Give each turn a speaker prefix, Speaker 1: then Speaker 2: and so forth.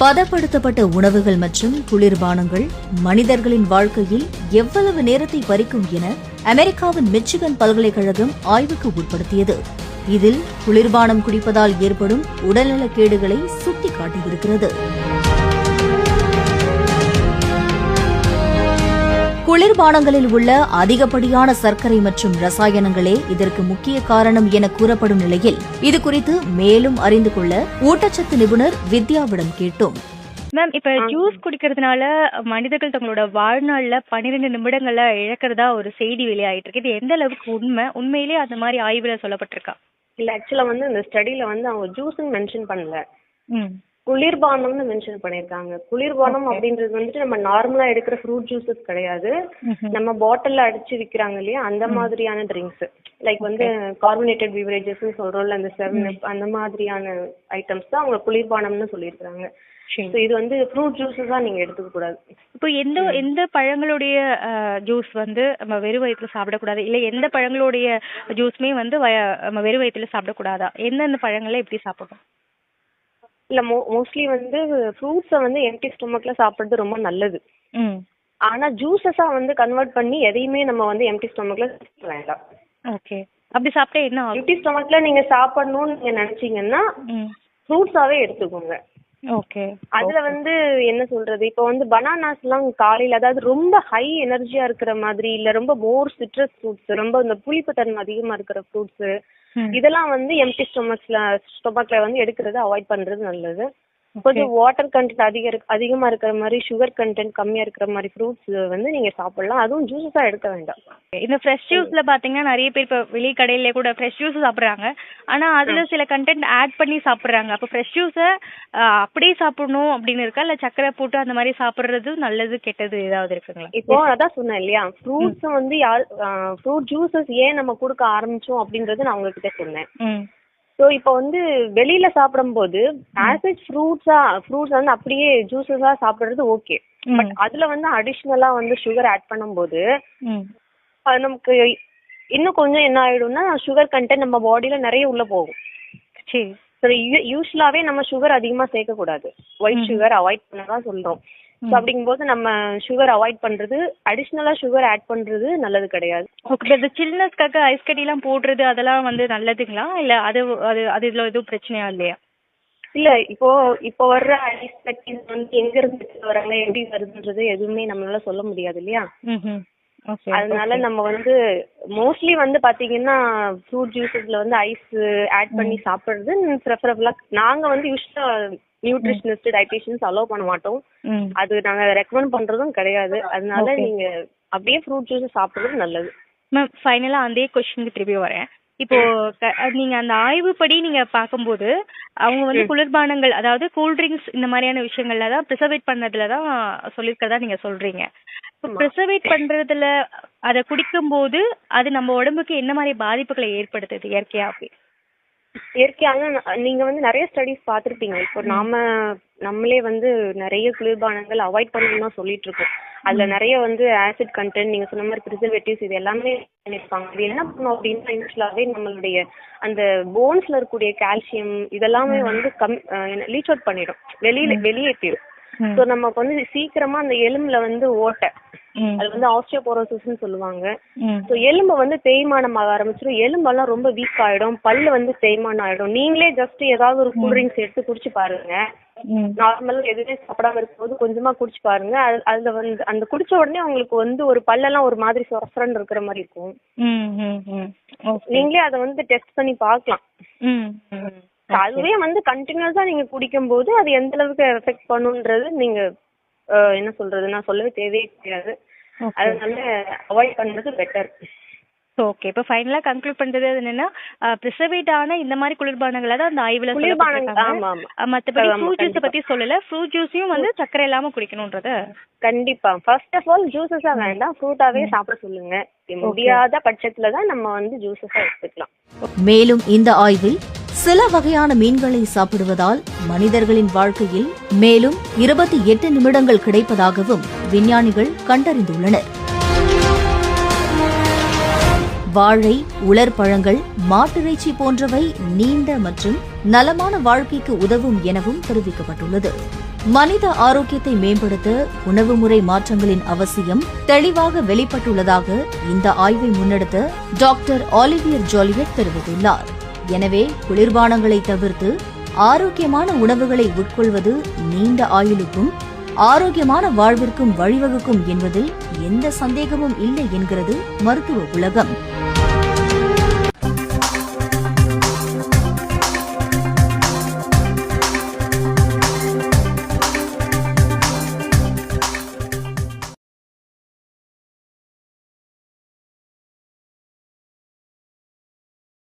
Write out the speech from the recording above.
Speaker 1: பதப்படுத்தப்பட்ட உணவுகள் மற்றும் குளிர்பானங்கள் மனிதர்களின் வாழ்க்கையில் எவ்வளவு நேரத்தை பறிக்கும் என அமெரிக்காவின் மிச்சிகன் பல்கலைக்கழகம் ஆய்வுக்கு உட்படுத்தியது. இதில் குளிர்பானம் குடிப்பதால் ஏற்படும் உடல்நலக்கேடுகளை சுட்டிக்காட்டியிருக்கிறது. குளிர்பானங்களில் உள்ள அதிகப்படியான சர்க்கரை மற்றும் ரசாயனங்களே இதற்கு முக்கிய காரணம் என கூறப்படும் நிலையில் இதுகுறித்து மேலும் அறிந்து கொள்ள ஊட்டச்சத்து நிபுணர் வித்யாவிடம் கேட்டோம்.
Speaker 2: மேம், இப்ப ஜூஸ் குடிக்கிறதுனால மனிதர்கள் தங்களோட வாழ்நாள்ல 12 நிமிடங்கள்ல இழக்கிறதா ஒரு செய்தி வெளியாயிட்டு இருக்கு. இது எந்த அளவுக்கு உண்மையிலேயே அந்த மாதிரி ஆய்வுல சொல்லப்பட்டிருக்கா?
Speaker 3: இல்ல, ஆக்சுவலா இந்த ஸ்டடில அவங்க ஜூஸ்ன்னு மென்ஷன் பண்ணல, குளிர்பானம்னு மென்ஷன் பண்ணிருக்காங்க. குளிர்பானம் அப்படின்றது நம்ம நார்மலா எடுக்கிற ஃப்ரூட் ஜூஸஸ் கிடையாது. நம்ம பாட்டில்ல அடிச்சு விக்கிறாங்க இல்லையா, அந்த மாதிரியான ட்ரிங்க்ஸ், லைக் கார்பனேட்டட் பீவரேஜஸ் சொல்றோம்ல, அந்த 7up அந்த மாதிரியான ஐட்டம்ஸ் தான் அவங்க குளிர்பானம்னு சொல்லியிருக்காங்க. இது ஃப்ரூட் ஜூஸஸா நீங்க எடுத்துக்க கூடாது.
Speaker 2: இப்போ எந்த பழங்களுடைய ஜூஸ் நம்ம வெறும் வயிற்றுல சாப்பிடக்கூடாது, இல்ல எந்த பழங்களுடைய ஜூஸ்மே நம்ம வெறும் வயிற்றுல சாப்பிடக்கூடாதா? எந்தெந்த பழங்களை எப்படி சாப்பிடணும்?
Speaker 3: இல்ல, மோஸ்ட்லி ஃப்ரூட்ஸ எம்டி ஸ்டொமக்ல சாப்பிடுறது ரொம்ப நல்லது. ஆனா ஜூஸஸா கன்வெர்ட் பண்ணி எதையுமே நம்ம எம்டி ஸ்டொமக்ல சாப்பிட வேண்டாம்.
Speaker 2: ஓகே, அப்படி சாப்பிட்டா என்ன ஆகும்?
Speaker 3: எம்டி ஸ்டொமக்ல நீங்க சாப்பிடணும்னு நீங்க நினைச்சீங்கன்னா ஃப்ரூட்ஸாவே எடுத்துக்கோங்க.
Speaker 2: ஓகே,
Speaker 3: அதுல என்ன சொல்றது, இப்போ பனானாஸ் எல்லாம் காலையில, அதாவது ரொம்ப ஹை எனர்ஜியா இருக்கிற மாதிரி, இல்ல ரொம்ப மோர் சிட்ரஸ் ஃப்ரூட்ஸ், ரொம்ப இந்த புளிப்பு தன்மை அதிகமா இருக்கிற ஃப்ரூட்ஸ், இதெல்லாம் எம்டி ஸ்டொமக்ல எடுக்கிறது அவாய்ட் பண்றது நல்லது. கொஞ்சம் வாட்டர் கண்டென்ட் அதிகமா இருக்கிற மாதிரி, சுகர் கண்டென்ட் கம்மியா இருக்கிற மாதிரி ஃப்ரூட்ஸ் நீங்க சாப்பிடலாம். அதுவும் ஜூஸஸா எடுக்க வேண்டாம்.
Speaker 2: இந்த ஃப்ரெஷ் ஜூஸ்ல பாத்தீங்கன்னா நிறைய பேர் இப்ப வெளிய கடையில கூட ஃப்ரெஷ் ஜூஸ் சாப்பிடுறாங்க. ஆனா அதுல சில கண்டென்ட் ஆட் பண்ணி சாப்பிடுறாங்க. அப்ப ஃப்ரெஷ் ஜூஸ அப்படியே சாப்பிடணும் அப்படின்னு இருக்கா, இல்ல சக்கரை போட்டு அந்த மாதிரி சாப்பிடுறது நல்லது கெட்டது ஏதாவது இருக்குங்களா?
Speaker 3: இப்போ அதான் சொன்னேன் இல்லையா, ஃப்ரூட்ஸ் ஃப்ரூட் ஜூஸஸ் ஏன் நம்ம கொடுக்க ஆரம்பிச்சோம் அப்படின்றது நான் உங்ககிட்ட சொன்னேன். ஸோ இப்போ வெளியில சாப்பிடும் போது ஆசிட் ஃப்ரூட்ஸ் அப்படியே ஜூஸஸா சாப்பிடுறது ஓகே. பட் அதுல அடிஷ்னலா சுகர் ஆட் பண்ணும்போது அது நமக்கு இன்னும் கொஞ்சம் என்ன ஆயிடும்னா, சுகர் கண்டென்ட் நம்ம பாடியில நிறைய உள்ள போகும். சரி, யூஸ்வலாவே நம்ம சுகர் அதிகமா சேர்க்க கூடாது, ஒயிட் சுகர் அவாய்ட் பண்ணதான் சொல்றோம். ஸோ அப்படிங்கும்போது நம்ம சுகர் அவாய்ட் பண்றது, அடிஷ்னலா சுகர் ஆட் பண்றது நல்லது கிடையாது.
Speaker 2: ஓகே, இந்த சில்னஸ்க்காக ஐஸ் கட்டி எல்லாம் போடுறது அதெல்லாம் நல்லதுங்களா, இல்ல அது இதுல எதுவும் பிரச்சனையா இல்லையா?
Speaker 3: இல்ல, இப்போ வர்ற ஐஸ் கட்டி எங்க இருந்து வராங்க, எப்படி வருதுன்றது எதுவுமே நம்மளால சொல்ல முடியாது இல்லையா. அதனால நம்ம மோஸ்ட்லி பாத்தீங்கன்னா ஃப்ரூட் ஜூஸஸ்ல ஐஸ் ஆட் பண்ணி சாப்பிடுறது ப்ரிஃபரபிளா. நாங்க யூஸ்வலா நியூட்ரிஷனிஸ்ட், டயட்டீஷியன்ஸ் அலோவ் பண்ண மாட்டோம். அது நாங்க ரெக்கமெண்ட் பண்றதும் கிடையாது. அதனால நீங்க அப்படியே ஃப்ரூட் ஜூஸ் சாப்பிடுறது நல்லது.
Speaker 2: மேம், ஃபைனலா அந்த क्वेश्चनக்கு திருப்பி வரேன். இப்போ நீங்க அந்த ஆய்வுப்படி நீங்க பாக்கும்போது அவங்க குளிர்பானங்கள், அதாவது கூல் ட்ரிங்க்ஸ் இந்த மாதிரியான விஷயங்கள்ல தான் ப்ரிசர்வேட் பண்ணதுலதான் சொல்லிருக்கதா நீங்க சொல்றீங்க. ப்ரிசர்வேட் பண்றதுல அதை குடிக்கும் போது அது நம்ம உடம்புக்கு என்ன மாதிரி பாதிப்புகளை ஏற்படுத்துது இயற்கையாவே?
Speaker 3: இயற்கையாக நீங்க நிறைய ஸ்டடிஸ் பாத்திருப்பீங்க. இப்போ நம்மளே நிறைய குளிர்பானங்கள் அவாய்ட் பண்ணணும்னு சொல்லிட்டு இருக்கோம். அதுல நிறைய ஆசிட் கண்டென்ட், நீங்க சொன்ன மாதிரி ப்ரிசர்வேட்டிவ்ஸ், இது எல்லாமே பண்ணிருப்பாங்க. இது என்ன பண்ணும் அப்படின்னா, யூஸ்வலாவே நம்மளுடைய அந்த போன்ஸ்ல இருக்கக்கூடிய கால்சியம் இதெல்லாமே லீச் அவுட் பண்ணிடும், வெளியேற்றிடும். சோ நமக்கு சீக்கிரமா அந்த எலும்புல ஓட்டை, அது ஆஸ்டியோபோரோசிஸ்னு சொல்லுவாங்க. சோ எலும்பு தேய்மானம் ஆக ஆரம்பிச்சிடும். எலும்பெல்லாம் ரொம்ப வீக் ஆயிடும், பல்லு தேய்மானம் ஆயிடும். நீங்களே ஜஸ்ட் ஏதாவது ஒரு கூல் ட்ரிங்க்ஸ் எடுத்து குடிச்சு பாருங்க, நார்மலா எதுவுமே சாப்பிடாம இருக்கும்போது கொஞ்சமா குடிச்சு பாருங்க. அதுல அந்த குடிச்ச உடனே உங்களுக்கு ஒரு பல்லெல்லாம் ஒரு மாதிரி சொரசரன்னு இருக்கிற மாதிரி இருக்கும். நீங்களே அதை டெஸ்ட் பண்ணி பாக்கலாம். அதுவே கண்டினியூஸா நீங்க குடிக்கும் போது அது எந்த அளவுக்கு எஃபெக்ட் பண்ணுன்றது நீங்க என்ன சொல்றது, நான் சொல்லவே தேவையே கிடையாது. அதனால அவாய்ட் பண்றது பெட்டர்.
Speaker 2: ஓகே, இப்போ ஃபைனலா கன்க்ளூட் பண்றது என்னன்னா, பிரிசர்வேட் ஆன இந்த மாதிரி குளிர்பானங்களை தான் அந்த ஆய்வுல சொல்லிருக்காங்க. மத்தபடி ஃப்ரூட் ஜூஸ் பத்தி சொல்லல. ஃப்ரூட் ஜூஸையும் சக்கரை இல்லாம குடிக்கணும்ன்றத
Speaker 3: கண்டிப்பா. ஃபர்ஸ்ட் ஆஃப் ஆல் ஜூஸஸா வேண்டாம், ஃப்ரூட்டாவே சாப்பிட சொல்லுங்க. முடியாத பட்சத்துல தான் நம்ம ஜூஸஸா எடுத்துக்கலாம்.
Speaker 1: மேலும் இந்த ஆய்வில் சில வகையான மீன்களை சாப்பிடுவதால் மனிதர்களின் வாழ்க்கையில் மேலும் 28 நிமிடங்கள் கிடைப்பதாகவும் விஞ்ஞானிகள் கண்டறிந்துள்ளனர். வாழை, உலர்பழங்கள், மாட்டிறைச்சி போன்றவை நீண்ட மற்றும் நலமான வாழ்க்கைக்கு உதவும் எனவும் தெரிவிக்கப்பட்டுள்ளது. மனித ஆரோக்கியத்தை மேம்படுத்த உணவு முறை மாற்றங்களின் அவசியம் தெளிவாக வெளிப்பட்டுள்ளதாக இந்த ஆய்வை முன்னெடுத்த டாக்டர் ஆலிவியர் ஜாலியட் தெரிவித்துள்ளார். எனவே குளிர்பானங்களை தவிர்த்து ஆரோக்கியமான உணவுகளை உட்கொள்வது நீண்ட ஆயுளுக்கும் ஆரோக்கியமான வாழ்விற்கும் வழிவகுக்கும் என்பதில் எந்த சந்தேகமும் இல்லை என்கிறது மருத்துவ உலகம்.